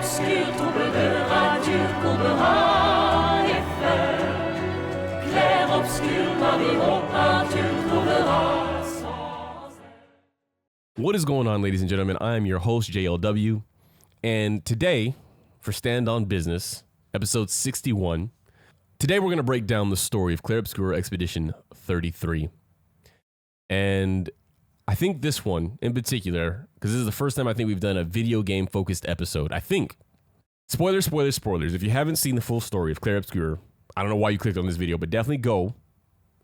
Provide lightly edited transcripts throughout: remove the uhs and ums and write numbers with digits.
obscur tombe de radure courbera et fleurs. Clair obscur, pavillon peinture trouvera sans elle. What is going on, ladies and gentlemen? I am your host, JLW, and today, for Stand on Business, episode 61, today we're going to break down the story of Clair Obscur Expedition 33. And I think this one in particular, because this is the first time I think we've done a video game focused episode. I think, spoilers. If you haven't seen the full story of Clair Obscur, I don't know why you clicked on this video, but definitely go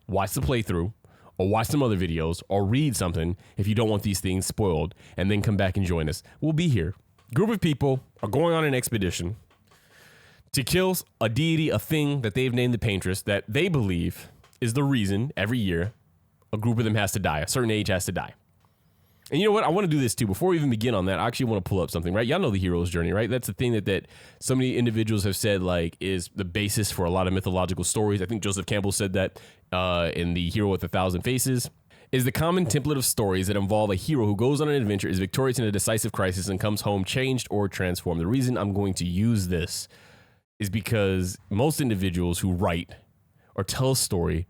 watch the playthrough or watch some other videos or read something if you don't want these things spoiled, and then come back and join us. We'll be here. Group of people are going on an expedition to kill a deity, a thing that they've named the Paintress, that they believe is the reason every year a group of them has to die. A certain age has to die. And you know what? I want to do this too. Before we even begin on that, I actually want to pull up something, right? Y'all know the hero's journey, right? That's the thing that so many individuals have said, like, is the basis for a lot of mythological stories. I think Joseph Campbell said that in The Hero with a Thousand Faces. Is the common template of stories that involve a hero who goes on an adventure, is victorious in a decisive crisis, and comes home changed or transformed. The reason I'm going to use this is because most individuals who write or tell a story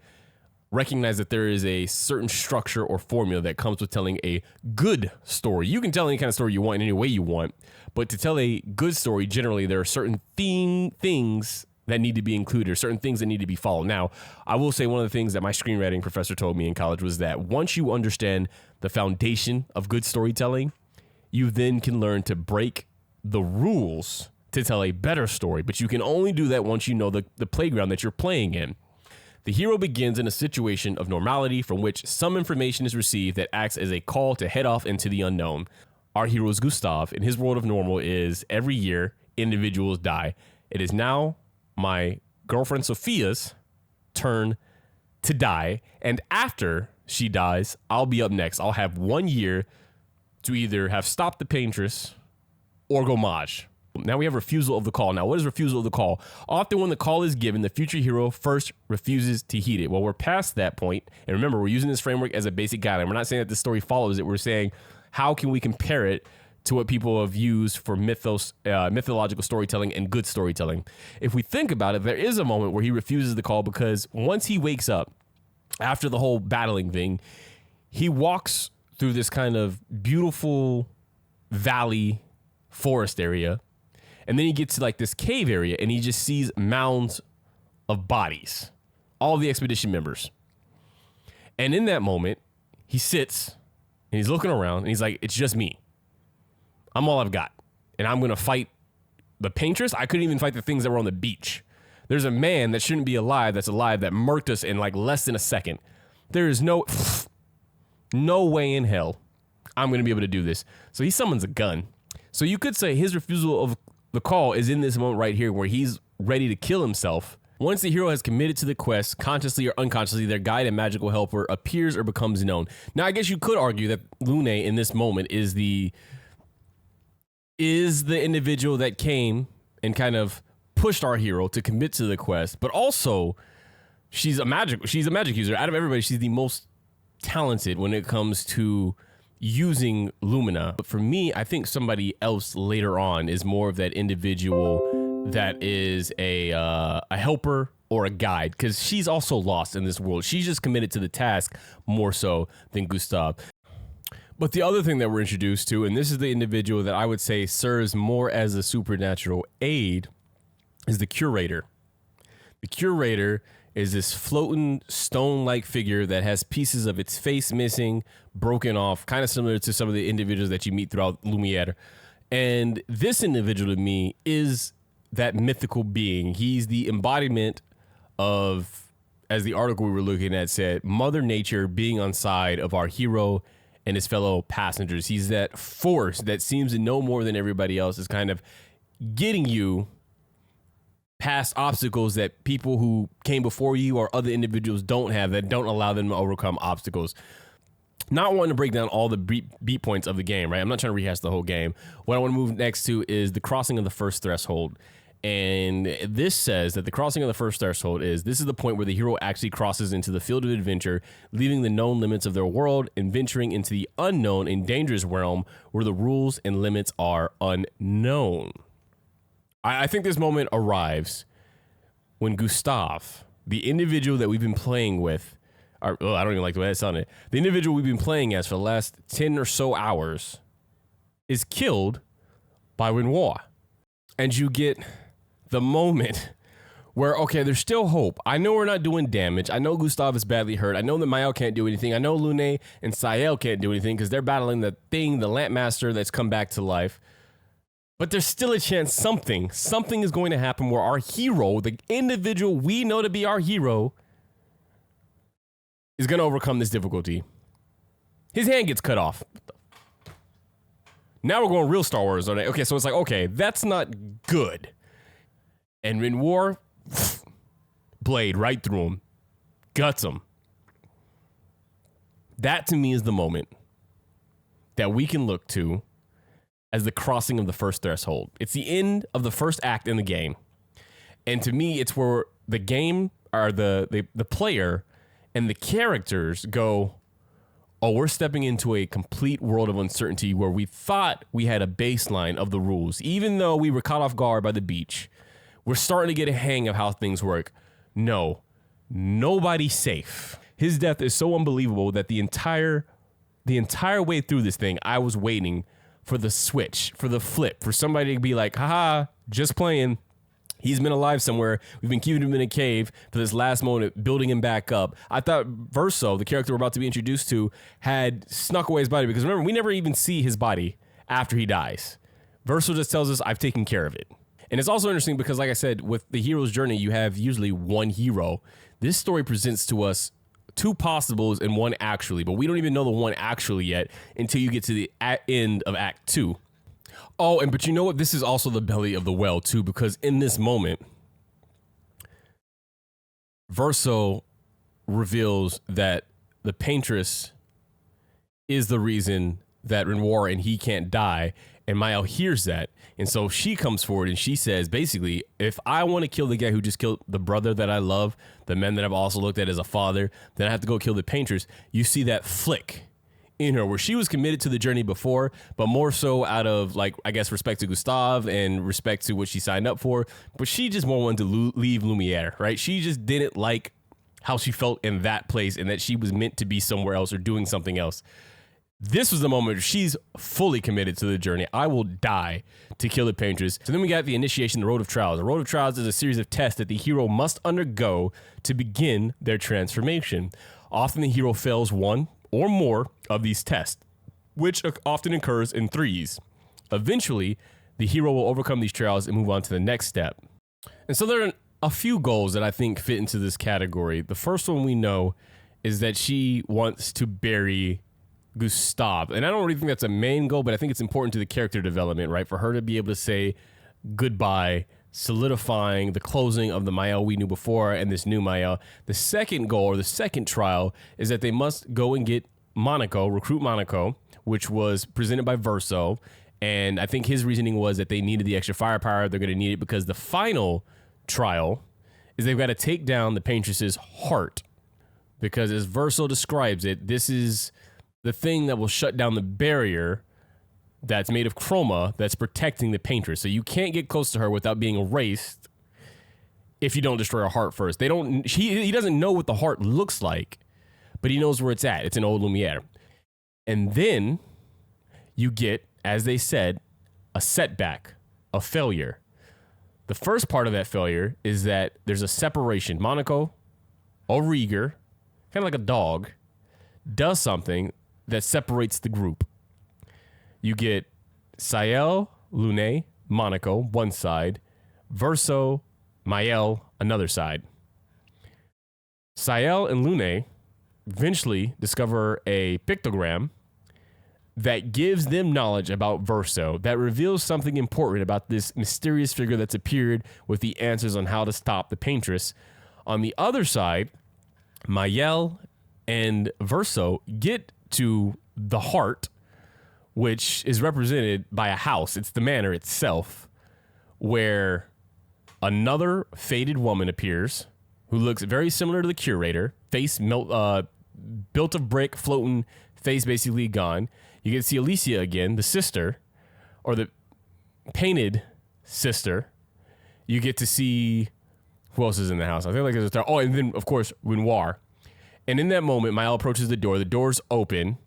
recognize that there is a certain structure or formula that comes with telling a good story. You can tell any kind of story you want in any way you want, but to tell a good story, generally there are certain things that need to be included, or certain things that need to be followed. Now, I will say one of the things that my screenwriting professor told me in college was that once you understand the foundation of good storytelling, you then can learn to break the rules to tell a better story, but you can only do that once you know the playground that you're playing in. The hero begins in a situation of normality from which some information is received that acts as a call to head off into the unknown. Our hero is Gustav, and his world of normal is every year individuals die. It is now my girlfriend Sophia's turn to die, and after she dies, I'll be up next. I'll have 1 year to either have stopped the Paintress or go Maj. Now we have refusal of the call. Now, what is refusal of the call? Often when the call is given, the future hero first refuses to heed it. Well, we're past that point. And remember, we're using this framework as a basic guideline. We're not saying that the story follows it. We're saying, how can we compare it to what people have used for mythological storytelling and good storytelling? If we think about it, there is a moment where he refuses the call, because once he wakes up after the whole battling thing, he walks through this kind of beautiful valley forest area. And then he gets to like this cave area, and he just sees mounds of bodies, all the expedition members. And in that moment, he sits and he's looking around and he's like, it's just me. I'm all I've got. And I'm going to fight the Paintress. I couldn't even fight the things that were on the beach. There's a man that shouldn't be alive that's alive that murked us in like less than a second. There is no way in hell I'm going to be able to do this. So he summons a gun. So you could say his refusal of the call is in this moment right here, where he's ready to kill himself. Once the hero has committed to the quest, consciously or unconsciously, their guide and magical helper appears or becomes known. Now, I guess you could argue that Lune in this moment is the individual that came and kind of pushed our hero to commit to the quest, but also she's a magic user. Out of everybody, she's the most talented when it comes to using Lumina. But for me, I think somebody else later on is more of that individual that is a helper or a guide, because she's also lost in this world. She's just committed to the task more so than Gustav. But the other thing that we're introduced to, and this is the individual that I would say serves more as a supernatural aid, is the curator. The curator is this floating stone-like figure that has pieces of its face missing, broken off, kind of similar to some of the individuals that you meet throughout Lumiere. And this individual to me is that mythical being. He's the embodiment of, as the article we were looking at said, Mother Nature being on side of our hero and his fellow passengers. He's that force that seems to know more than everybody else, is kind of getting you past obstacles that people who came before you or other individuals don't have, that don't allow them to overcome obstacles. Not wanting to break down all the beat points of the game, right? I'm not trying to rehash the whole game. What I want to move next to is the crossing of the first threshold. And this says that the crossing of the first threshold is, this is the point where the hero actually crosses into the field of adventure, leaving the known limits of their world and venturing into the unknown and dangerous realm where the rules and limits are unknown. I think this moment arrives when Gustav, the individual that we've been playing with, I don't even like the way that sounded. The individual we've been playing as for the last 10 or so hours is killed by Renoir. And you get the moment where, okay, there's still hope. I know we're not doing damage. I know Gustav is badly hurt. I know that Maelle can't do anything. I know Lune and Sciel can't do anything because they're battling the thing, the Lampmaster that's come back to life. But there's still a chance something is going to happen where our hero, the individual we know to be our hero, is going to overcome this difficulty. His hand gets cut off. Now we're going real Star Wars. Okay, so it's like, okay, that's not good. And Renoir, blade right through him, guts him. That to me is the moment that we can look to as the crossing of the first threshold. It's the end of the first act in the game. And to me, it's where the game, or the player and the characters go, oh, we're stepping into a complete world of uncertainty where we thought we had a baseline of the rules. Even though we were caught off guard by the beach, we're starting to get a hang of how things work. No, nobody's safe. His death is so unbelievable that the entire way through this thing, I was waiting for the switch, for the flip, for somebody to be like, haha, just playing. He's been alive somewhere. We've been keeping him in a cave for this last moment, building him back up. I thought Verso, the character we're about to be introduced to, had snuck away his body, because remember, we never even see his body after he dies. Verso just tells us, I've taken care of it. And it's also interesting because, like I said, with the hero's journey, you have usually one hero. This story presents to us two possibles and one actually, but we don't even know the one actually yet until you get to the end of Act 2. Oh, but you know what? This is also the belly of the well, too, because in this moment, Verso reveals that the paintress is the reason that Renoir and he can't die, and Maelle hears that. And so she comes forward and she says, basically, if I want to kill the guy who just killed the brother that I love, the man that I've also looked at as a father, then I have to go kill the paintress. You see that flick in her where she was committed to the journey before, but more so out of, like, I guess, respect to Gustav and respect to what she signed up for. But she just more wanted to leave Lumiere, right? She just didn't like how she felt in that place and that she was meant to be somewhere else or doing something else. This was the moment where she's fully committed to the journey. I will die to kill the paintress. So then we got the initiation, the Road of Trials. The Road of Trials is a series of tests that the hero must undergo to begin their transformation. Often the hero fails one or more of these tests, which often occurs in threes. Eventually, the hero will overcome these trials and move on to the next step. And so there are a few goals that I think fit into this category. The first one we know is that she wants to bury Gustav. And I don't really think that's a main goal, but I think it's important to the character development, right? For her to be able to say goodbye, solidifying the closing of the Maelle we knew before and this new Maelle. The second goal, or the second trial, is that they must go and get Monaco, recruit Monaco, which was presented by Verso. And I think his reasoning was that they needed the extra firepower. They're going to need it because the final trial is they've got to take down the paintress's heart. Because as Verso describes it, this is the thing that will shut down the barrier that's made of chroma that's protecting the paintress. So you can't get close to her without being erased if you don't destroy her heart first. He doesn't know what the heart looks like, but he knows where it's at. It's an old Lumiere. And then you get, as they said, a setback, a failure. The first part of that failure is that there's a separation. Monaco, Auriger, kind of like a dog, does something that separates the group. You get Sciel, Lune, Monaco, one side, Verso, Maelle, another side. Sciel and Lune eventually discover a pictogram that gives them knowledge about Verso, that reveals something important about this mysterious figure that's appeared with the answers on how to stop the paintress. On the other side, Maelle and Verso get to the heart, which is represented by a house. It's the manor itself, where another faded woman appears who looks very similar to the curator. Face built of brick, floating, face basically gone. You get to see Alicia again, the sister, or the painted sister, You get to see who else is in the house. I feel like there's a and then of course Renoir. And in that moment, Maelle approaches the door. The door's open,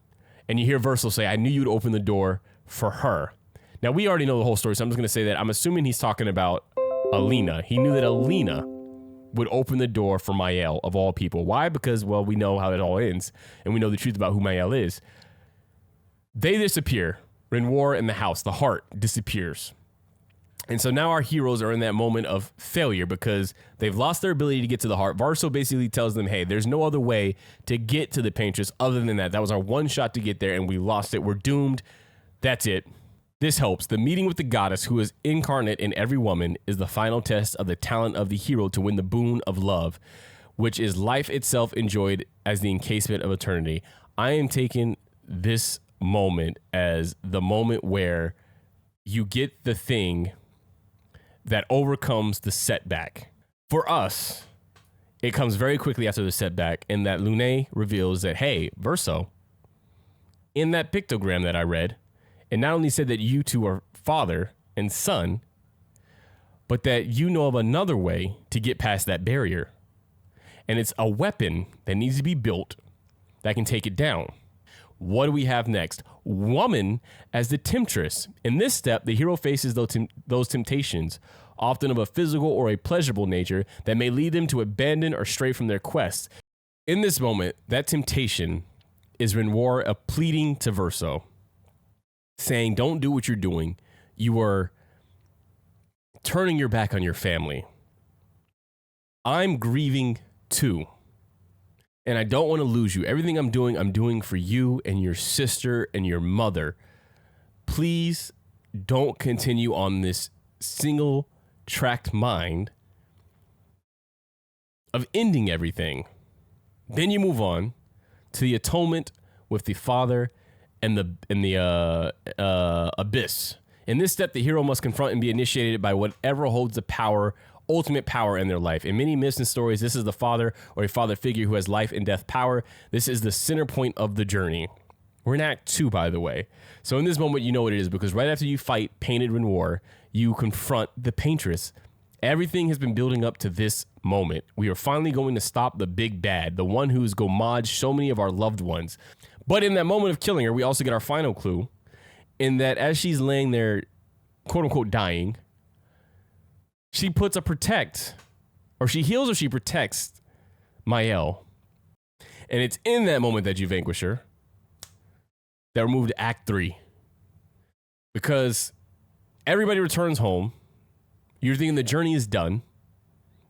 and you hear Verso say, "I knew you'd open the door for her." Now we already know the whole story, so I'm just gonna say that I'm assuming he's talking about Alina. He knew that Alina would open the door for Maelle of all people. Why? Because well, we know how it all ends, and we know the truth about who Maelle is. They disappear. Renoir in the house. The heart disappears. And so now our heroes are in that moment of failure because they've lost their ability to get to the heart. Verso basically tells them, hey, there's no other way to get to the paintress other than that. That was our one shot to get there, and we lost it. We're doomed. That's it. This helps. The meeting with the goddess, who is incarnate in every woman, is the final test of the talent of the hero to win the boon of love, which is life itself enjoyed as the encasement of eternity. I am taking this moment as the moment where you get the thing that overcomes the setback. For us, it comes very quickly after the setback, and that Lune reveals that, hey, Verso, in that pictogram that I read, it not only said that you two are father and son, but that you know of another way to get past that barrier. And it's a weapon that needs to be built that can take it down. What do we have next? Woman as the temptress. In this step, the hero faces those temptations, often of a physical or a pleasurable nature, that may lead them to abandon or stray from their quest. In this moment, that temptation is Renoir pleading to Verso, saying, don't do what you're doing. You are turning your back on your family. I'm grieving too. And I don't want to lose you. Everything I'm doing for you and your sister and your mother. Please don't continue on this single tracked mind of ending everything. Then you move on to the atonement with the father and the abyss. In this step, the hero must confront and be initiated by whatever holds the power, ultimate power in their life. In many myths and stories, this is the father or a father figure who has life and death power. This is the center point of the journey. We're in Act 2, by the way. So in this moment, you know what it is, because right after you fight Painted Renoir, you confront the Paintress. Everything has been building up to this moment. We are finally going to stop the big bad, the one who has gommaged so many of our loved ones. But in that moment of killing her, we also get our final clue in that as she's laying there, quote unquote, dying, she puts a protect, or she heals or she protects Maelle. And it's in that moment that you vanquish her that we're moved to Act 3. Because everybody returns home. You're thinking the journey is done.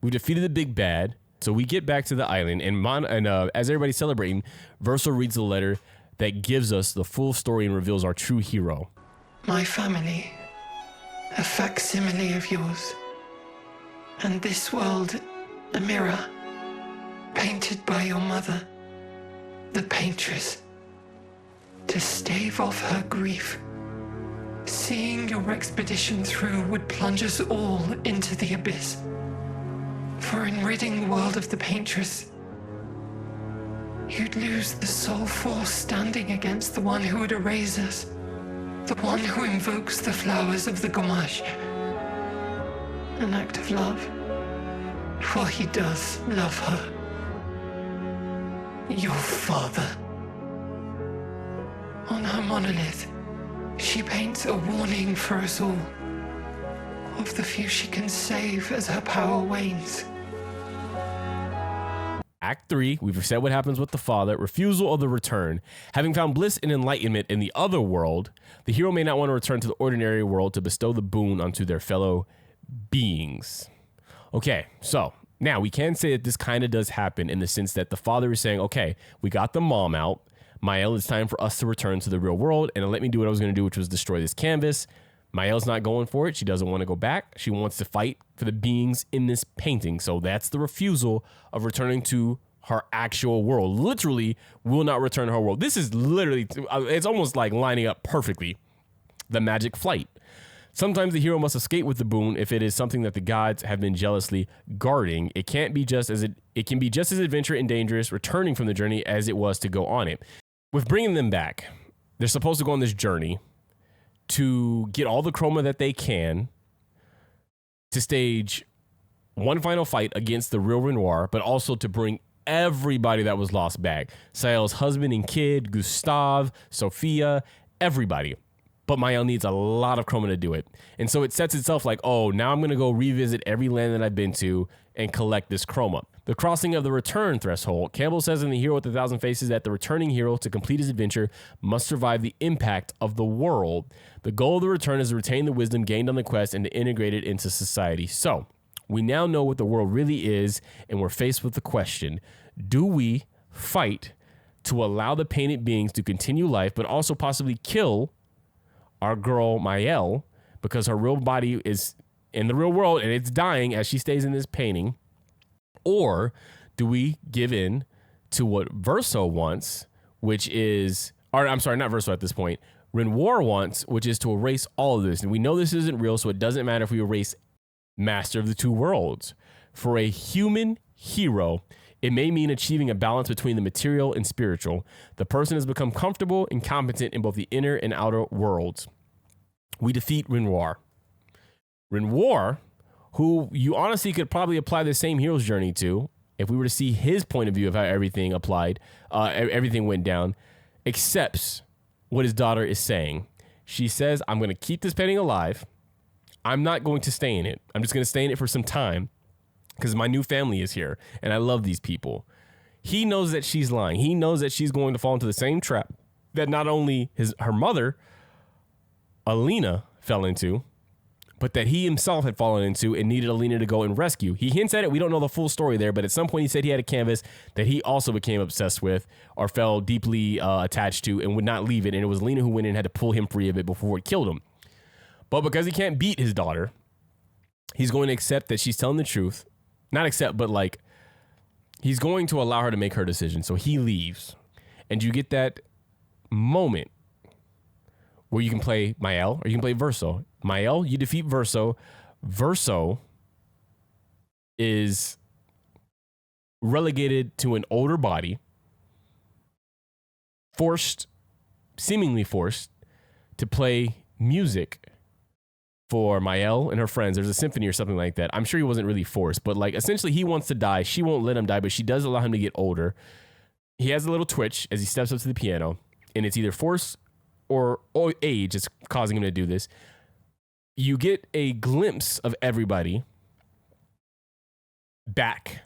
We've defeated the big bad. So we get back to the island, and as everybody's celebrating, Verso reads the letter that gives us the full story and reveals our true hero. My family, a facsimile of yours, and this world, a mirror, painted by your mother, the paintress, to stave off her grief. Seeing your expedition through would plunge us all into the abyss. For in ridding the world of the paintress, you'd lose the sole force standing against the one who would erase us, the one who invokes the flowers of the gommage. An act of love, for he does love her. Your father. On her monolith, she paints a warning for us all, of the few she can save as her power wanes. Act 3, we've said what happens with the father, refusal of the return. Having found bliss and enlightenment in the other world, the hero may not want to return to the ordinary world to bestow the boon onto their fellow beings. Okay, so now we can say that this kind of does happen in the sense that the father is saying, okay, we got the mom out. Maelle, it's time for us to return to the real world and let me do what I was going to do, which was destroy this canvas. Maelle's not going for it. She doesn't want to go back. She wants to fight for the beings in this painting. So that's the refusal of returning to her actual world. Literally will not return to her world. This is literally, it's almost like lining up perfectly. The magic flight. Sometimes the hero must escape with the boon if it is something that the gods have been jealously guarding. It can be just as adventurous and dangerous returning from the journey as it was to go on it. With bringing them back, they're supposed to go on this journey to get all the chroma that they can to stage one final fight against the real Renoir, but also to bring everybody that was lost back. Sciel's husband and kid, Gustave, Sophia, everybody. But Maelle needs a lot of chroma to do it. And so it sets itself like, oh, now I'm going to go revisit every land that I've been to and collect this chroma. The crossing of the return threshold. Campbell says in The Hero with a Thousand Faces that the returning hero, to complete his adventure, must survive the impact of the world. The goal of the return is to retain the wisdom gained on the quest and to integrate it into society. So we now know what the world really is, and we're faced with the question, do we fight to allow the painted beings to continue life, but also possibly kill our girl Maelle because her real body is in the real world and it's dying as she stays in this painting? Or do we give in to what Verso wants, which is, or I'm sorry, not Verso at this point, Renoir wants, which is to erase all of this. And we know this isn't real, so it doesn't matter if we erase Master of the Two Worlds. For a human hero, it may mean achieving a balance between the material and spiritual. The person has become comfortable and competent in both the inner and outer worlds. We defeat Renoir. Renoir, who you honestly could probably apply the same hero's journey to, if we were to see his point of view of how everything applied, everything went down, accepts what his daughter is saying. She says, I'm going to keep this painting alive. I'm not going to stay in it. I'm just going to stay in it for some time because my new family is here and I love these people. He knows that she's lying. He knows that she's going to fall into the same trap that not only her mother, Alina, fell into, but that he himself had fallen into and needed Alina to go and rescue. He hints at it. We don't know the full story there, but at some point he said he had a canvas that he also became obsessed with or fell deeply attached to and would not leave it. And it was Alina who went in and had to pull him free of it before it killed him. But because he can't beat his daughter, he's going to accept that she's telling the truth. Not accept, but like, he's going to allow her to make her decision. So he leaves. And you get that moment where you can play Maelle or you can play Verso. Maelle, you defeat Verso. Verso is relegated to an older body, seemingly forced, to play music for Maelle and her friends. There's a symphony or something like that. I'm sure he wasn't really forced, but like essentially he wants to die. She won't let him die, but she does allow him to get older. He has a little twitch as he steps up to the piano, and it's either force or age that's causing him to do this. You get a glimpse of everybody back.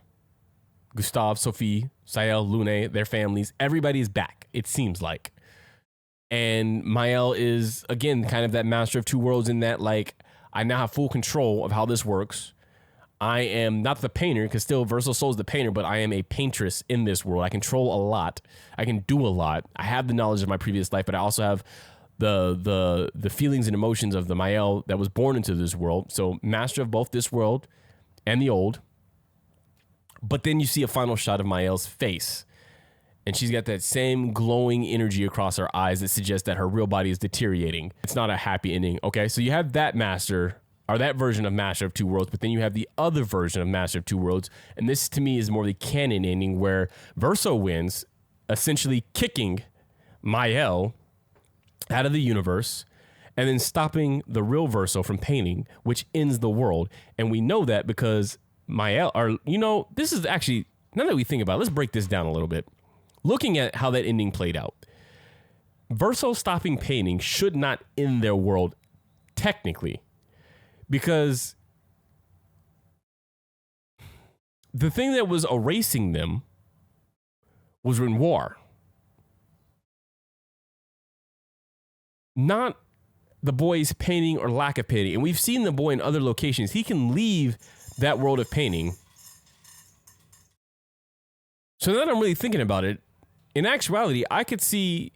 Gustave, Sophie, Sciel, Lune, their families, everybody is back, it seems like. And Maelle is, again, kind of that master of two worlds in that, like, I now have full control of how this works. I am not the painter, because still Verso Soul is the painter, but I am a paintress in this world. I control a lot. I can do a lot. I have the knowledge of my previous life, but I also have the feelings and emotions of the Maelle that was born into this world. So master of both this world and the old. But then you see a final shot of Maelle's face. And she's got that same glowing energy across her eyes that suggests that her real body is deteriorating. It's not a happy ending. Okay, so you have that master, or that version of Master of Two Worlds, but then you have the other version of Master of Two Worlds. And this, to me, is more the canon ending where Verso wins, essentially kicking Maelle out of the universe and then stopping the real Verso from painting, which ends the world. And we know that because Maelle, or, you know, this is actually, now that we think about it, let's break this down a little bit. Looking at how that ending played out, Verso stopping painting should not end their world, technically, because the thing that was erasing them was Renoir, not the boy's painting or lack of painting. And we've seen the boy in other locations. He can leave that world of painting. So now that I'm really thinking about it, in actuality, I could see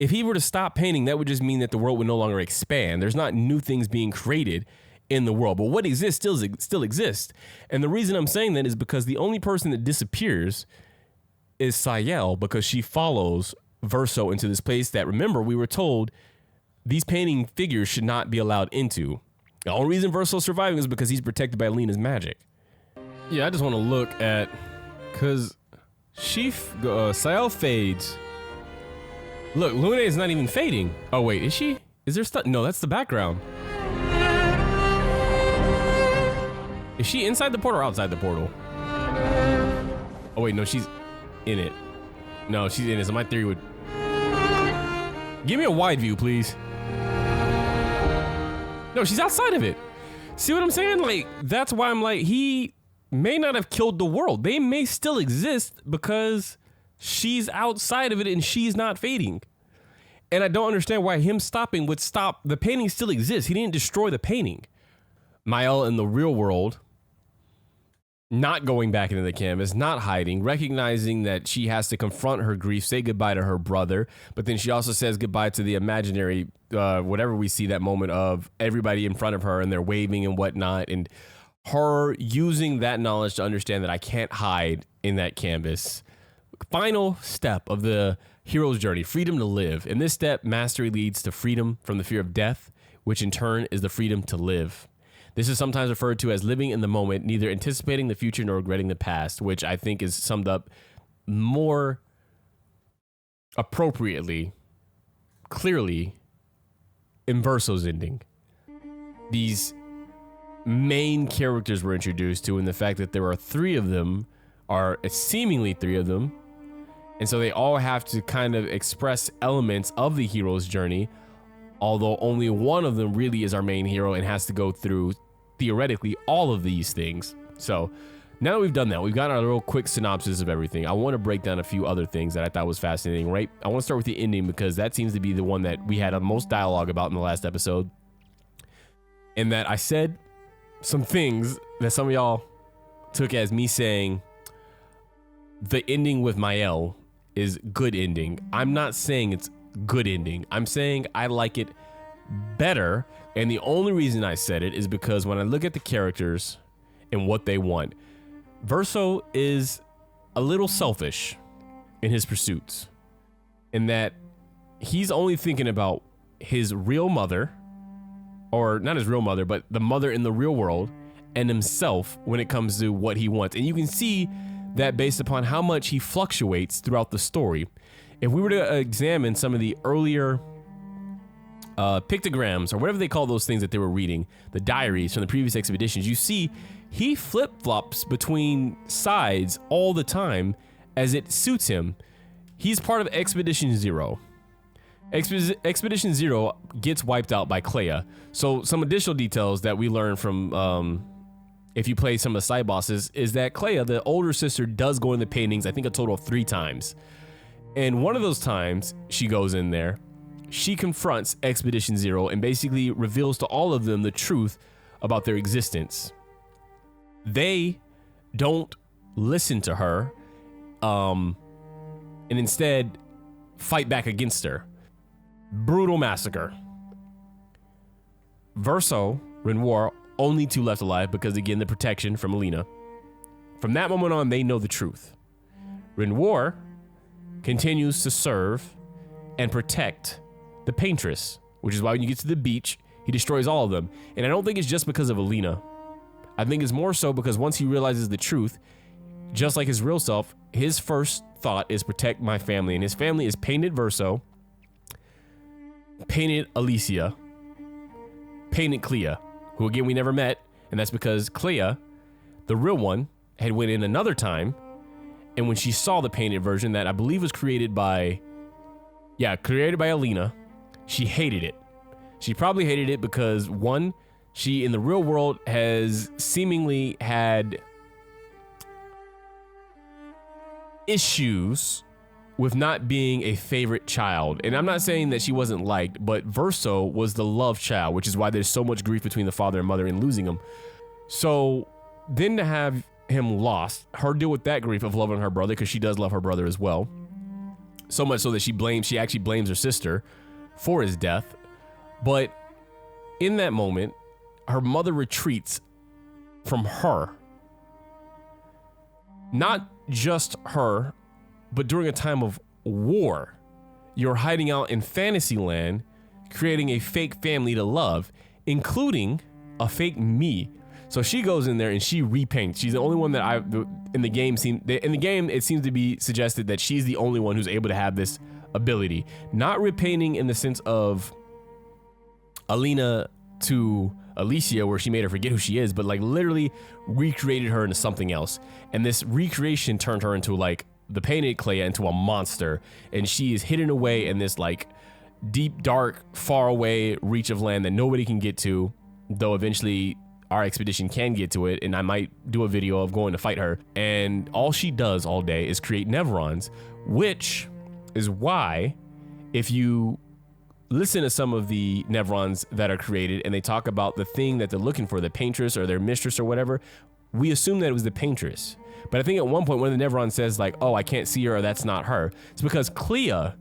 if he were to stop painting, that would just mean that the world would no longer expand. There's not new things being created in the world, but what exists still exists. And the reason I'm saying that is because the only person that disappears is Sciel, because she follows Verso into this place that, remember, we were told these painting figures should not be allowed into. The only reason Verso's surviving is because he's protected by Alina's magic. Yeah, I just want to look at, because Sciel fades. Look, Lune is not even fading. Oh wait, is she? Is there stuff? No, that's the background. Is she inside the portal or outside the portal? Oh wait, no, she's in it. No, she's in it. So my theory would... Give me a wide view, please. No, she's outside of it. See what I'm saying? Like, that's why I'm like, he may not have killed the world. They may still exist because she's outside of it and she's not fading. And I don't understand why him stopping would stop. The painting still exists. He didn't destroy the painting. Maelle in the real world, not going back into the canvas, not hiding, recognizing that she has to confront her grief, say goodbye to her brother, but then she also says goodbye to the imaginary, whatever we see that moment of everybody in front of her and they're waving and whatnot, and her using that knowledge to understand that I can't hide in that canvas. Final step of the hero's journey, freedom to live. In this step, mastery leads to freedom from the fear of death, which in turn is the freedom to live. This is sometimes referred to as living in the moment, neither anticipating the future nor regretting the past, which I think is summed up more appropriately, clearly, in Verso's ending. These main characters were introduced to, and the fact that there are three of them, are seemingly three of them, and so they all have to kind of express elements of the hero's journey, although only one of them really is our main hero and has to go through, theoretically, all of these things. So now that we've done that, we've got our little quick synopsis of everything. I want to break down a few other things that I thought was fascinating, right? I want to start with the ending because that seems to be the one that we had the most dialogue about in the last episode. And that I said some things that some of y'all took as me saying the ending with Maelle is good ending. I'm not saying it's good ending. I'm saying I like it better. And the only reason I said it is because when I look at the characters and what they want, Verso is a little selfish in his pursuits, in that he's only thinking about his real mother, or not his real mother, but the mother in the real world, and himself when it comes to what he wants. And you can see that based upon how much he fluctuates throughout the story. If we were to examine some of the earlier pictograms, or whatever they call those things that they were reading, the diaries from the previous expeditions, you see he flip-flops between sides all the time as it suits him. He's part of Expedition Zero. Expedition Zero gets wiped out by Clair. So some additional details that we learn from if you play some of the side bosses is that Clair, the older sister, does go in the paintings, I think a total of 3 times. And one of those times she goes in there, she confronts Expedition Zero and basically reveals to all of them the truth about their existence. They don't listen to her, and instead fight back against her. Brutal massacre. Verso, Renoir, only 2 left alive because, again, the protection from Alina. From that moment on, they know the truth. Renoir continues to serve and protect the paintress, which is why when you get to the beach, he destroys all of them. And I don't think it's just because of Alina. I think it's more so because once he realizes the truth, just like his real self, his first thought is protect my family. And his family is painted Verso, painted Alicia, painted Clair, who again we never met, and that's because Clair, the real one, had went in another time, and when she saw the painted version that I believe was created by Alina, she hated it. She probably hated it because, one, she in the real world has seemingly had issues with not being a favorite child. And I'm not saying that she wasn't liked, but Verso was the love child, which is why there's so much grief between the father and mother in losing him. So then to have him lost, her deal with that grief of loving her brother, because she does love her brother as well. So much so that she actually blames her sister for his death. But in that moment, her mother retreats from her. Not just her, but during a time of war. You're hiding out in Fantasyland, creating a fake family to love, including a fake me. So she goes in there and she repaints. She's the only one that in the game it seems to be suggested that she's the only one who's able to have this ability. Not repainting in the sense of Alina to Alicia, where she made her forget who she is, but like literally recreated her into something else. And this recreation turned her into like the painted Clair into a monster. And she is hidden away in this like deep, dark, far away reach of land that nobody can get to, though eventually our expedition can get to it, and I might do a video of going to fight her. And all she does all day is create Nevrons, which is why if you listen to some of the Nevrons that are created and they talk about the thing that they're looking for, the paintress or their mistress or whatever, we assume that it was the paintress. But I think at one point one of the Nevrons says like, oh, I can't see her, or that's not her. It's because Clair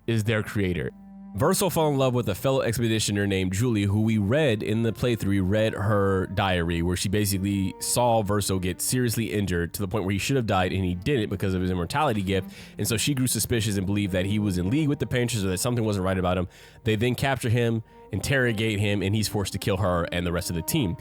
is their creator. Verso fell in love with a fellow expeditioner named Julie, who we read in the playthrough. We read her diary where she basically saw Verso get seriously injured to the point where he should have died, and he didn't because of his immortality gift. And so she grew suspicious and believed that he was in league with the Painters or that something wasn't right about him. They then capture him, interrogate him, and he's forced to kill her and the rest of the team.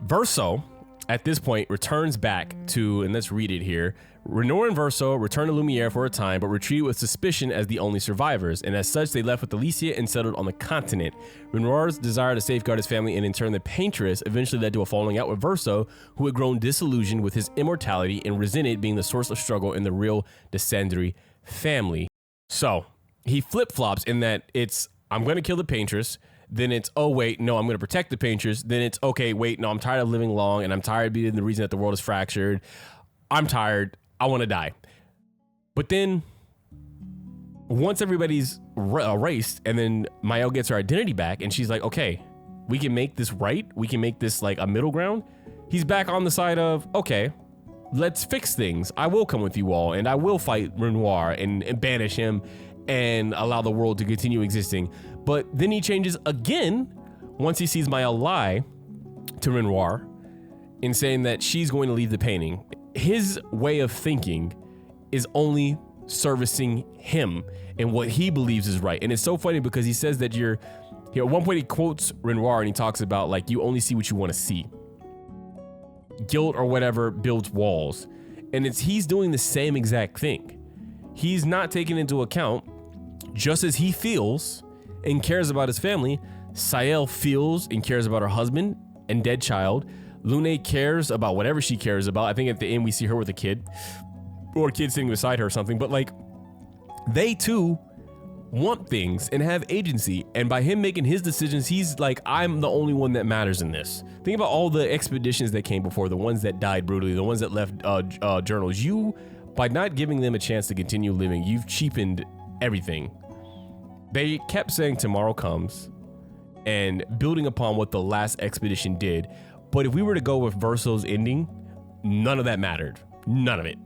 Verso, at this point, returns back to, and let's read it here, Renoir and Verso return to Lumiere for a time, but retreat with suspicion as the only survivors, and as such, they left with Alicia and settled on the continent. Renoir's desire to safeguard his family and in turn the Paintress eventually led to a falling out with Verso, who had grown disillusioned with his immortality and resented being the source of struggle in the real Descendri family. So, he flip-flops in that it's, I'm going to kill the Paintress, then it's, oh wait, no, I'm going to protect the Paintress, then it's, okay, wait, no, I'm tired of living long, and I'm tired of being the reason that the world is fractured. I'm tired. I want to die. But then once everybody's erased and then Maelle gets her identity back and she's like, okay, we can make this right. We can make this like a middle ground. He's back on the side of, okay, let's fix things. I will come with you all and I will fight Renoir and banish him and allow the world to continue existing. But then he changes again once he sees Maelle lie to Renoir in saying that she's going to leave the painting. His way of thinking is only servicing him and what he believes is right. And it's so funny because he says that at one point he quotes Renoir and he talks about like, you only see what you want to see. Guilt or whatever builds walls. And he's doing the same exact thing. He's not taking into account, just as he feels and cares about his family, Sciel feels and cares about her husband and dead child. Lune cares about whatever she cares about. I think at the end we see her with a kid or a kid sitting beside her or something, but like they too want things and have agency. And by him making his decisions, he's like, I'm the only one that matters in this. Think about all the expeditions that came before, the ones that died brutally, the ones that left journals. You, by not giving them a chance to continue living, you've cheapened everything. They kept saying tomorrow comes and building upon what the last expedition did. But if we were to go with Verso's ending, none of that mattered. None of it.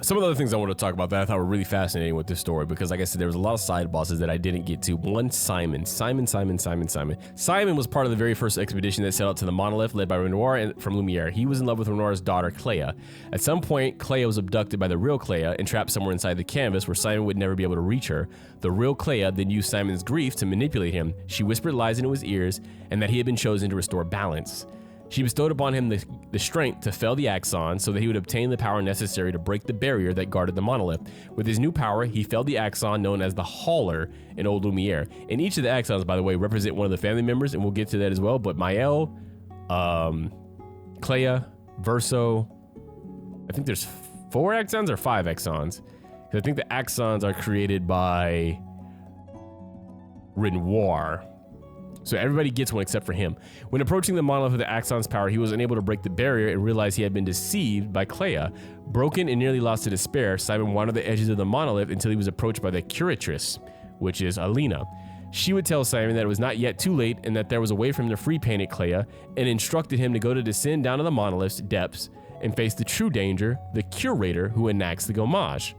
Some of the other things I want to talk about that I thought were really fascinating with this story, because like I said, there was a lot of side bosses that I didn't get to. One, Simon. Simon was part of the very first expedition that set out to the monolith led by Renoir and from Lumiere. He was in love with Renoir's daughter, Clair. At some point, Clair was abducted by the real Clair and trapped somewhere inside the canvas where Simon would never be able to reach her. The real Clair then used Simon's grief to manipulate him. She whispered lies into his ears and that he had been chosen to restore balance. She bestowed upon him the strength to fell the Axon so that he would obtain the power necessary to break the barrier that guarded the monolith. With his new power, he felled the Axon known as the Hauler in Old Lumiere. And each of the Axons, by the way, represent one of the family members, and we'll get to that as well. But Maelle, Clair, Verso, I think there's 4 Axons or 5 Axons. I think the Axons are created by Renoir. So everybody gets one except for him. When approaching the monolith with the Axon's power, he was unable to break the barrier and realized he had been deceived by Clair. Broken and nearly lost to despair, Simon wandered the edges of the monolith until he was approached by the Curatress, which is Alina. She would tell Simon that it was not yet too late and that there was a way for him to free Painted Clair, and instructed him to go to descend down to the monolith's depths and face the true danger, the Curator who enacts the Gommage.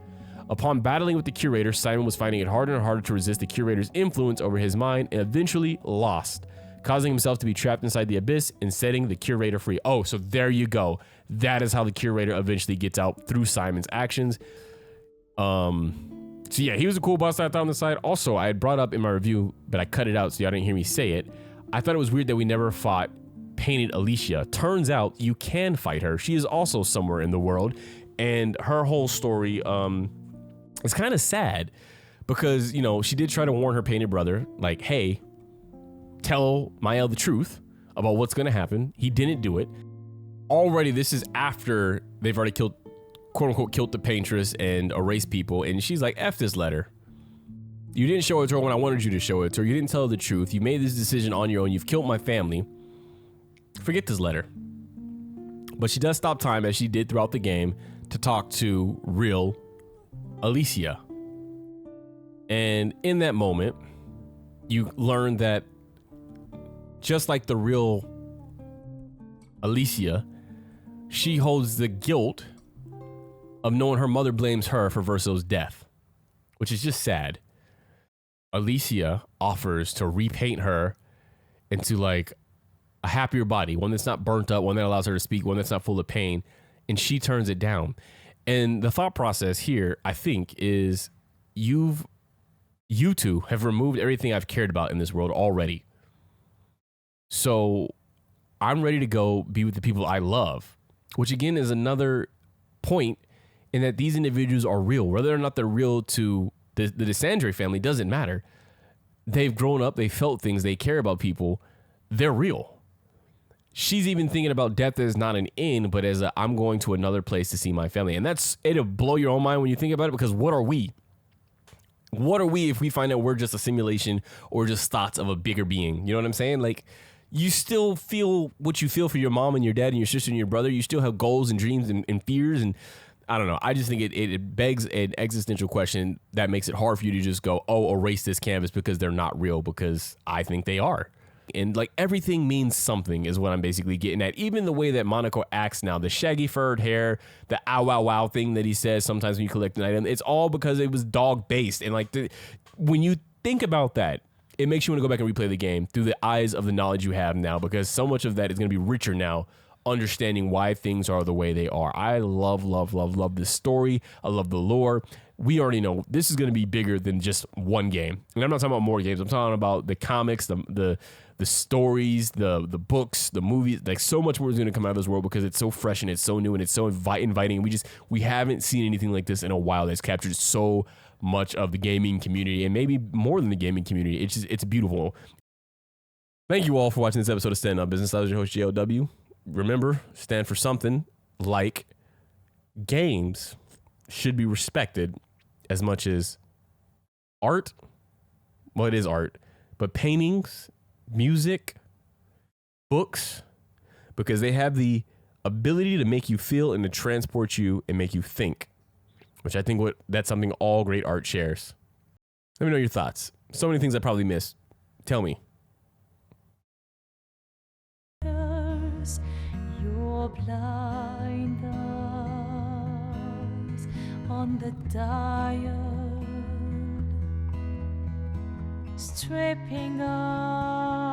Upon battling with the Curator, Simon was finding it harder and harder to resist the Curator's influence over his mind and eventually lost, causing himself to be trapped inside the abyss and setting the Curator free. Oh, so there you go. That is how the Curator eventually gets out through Simon's actions. So yeah, he was a cool boss I thought on the side. Also, I had brought up in my review, but I cut it out so y'all didn't hear me say it. I thought it was weird that we never fought Painted Alicia. Turns out you can fight her. She is also somewhere in the world, and her whole story, it's kind of sad because, you know, she did try to warn her painted brother, like, hey, tell Maelle the truth about what's going to happen. He didn't do it. Already, this is after they've already killed, quote unquote, killed the paintress and erased people. And she's like, F this letter. You didn't show it to her when I wanted you to show it to her. You didn't tell her the truth. You made this decision on your own. You've killed my family. Forget this letter. But she does stop time, as she did throughout the game, to talk to real Alicia. And in that moment, you learn that just like the real Alicia, she holds the guilt of knowing her mother blames her for Verso's death, which is just sad. Alicia offers to repaint her into like a happier body, one that's not burnt up, one that allows her to speak, one that's not full of pain, and she turns it down. And the thought process here, I think, is you two have removed everything I've cared about in this world already. So I'm ready to go be with the people I love, which again is another point in that these individuals are real. Whether or not they're real to the DeSandre family doesn't matter. They've grown up, they felt things, they care about people. They're real. She's even thinking about death as not an end, but as I'm going to another place to see my family. And it'll blow your own mind when you think about it, because what are we? What are we if we find out we're just a simulation or just thoughts of a bigger being? You know what I'm saying? Like, you still feel what you feel for your mom and your dad and your sister and your brother. You still have goals and dreams and fears. And I don't know. I just think it begs an existential question that makes it hard for you to just go, oh, erase this canvas because they're not real, because I think they are. And like everything means something is what I'm basically getting at. Even the way that Monaco acts now, the shaggy furred hair, the ow, wow, wow thing that he says sometimes when you collect an item, it's all because it was dog based. And like when you think about that, it makes you want to go back and replay the game through the eyes of the knowledge you have now, because so much of that is going to be richer now, understanding why things are the way they are. I love this story. I love the lore. We already know this is going to be bigger than just one game. And I'm not talking about more games. I'm talking about the comics, the stories, the books, the movies. Like, so much more is going to come out of this world because it's so fresh and it's so new and it's so inviting. We haven't seen anything like this in a while that's captured so much of the gaming community, and maybe more than the gaming community. It's beautiful. Thank you all for watching this episode of Stand Up Business. I was your host, JLW. Remember, stand for something like games should be respected as much as art. Well, it is art, but paintings, music, books, because they have the ability to make you feel and to transport you and make you think, which I think that's something all great art shares. Let me know your thoughts. So many things I probably missed. Tell me. Your blind eyes on the dial, stripping off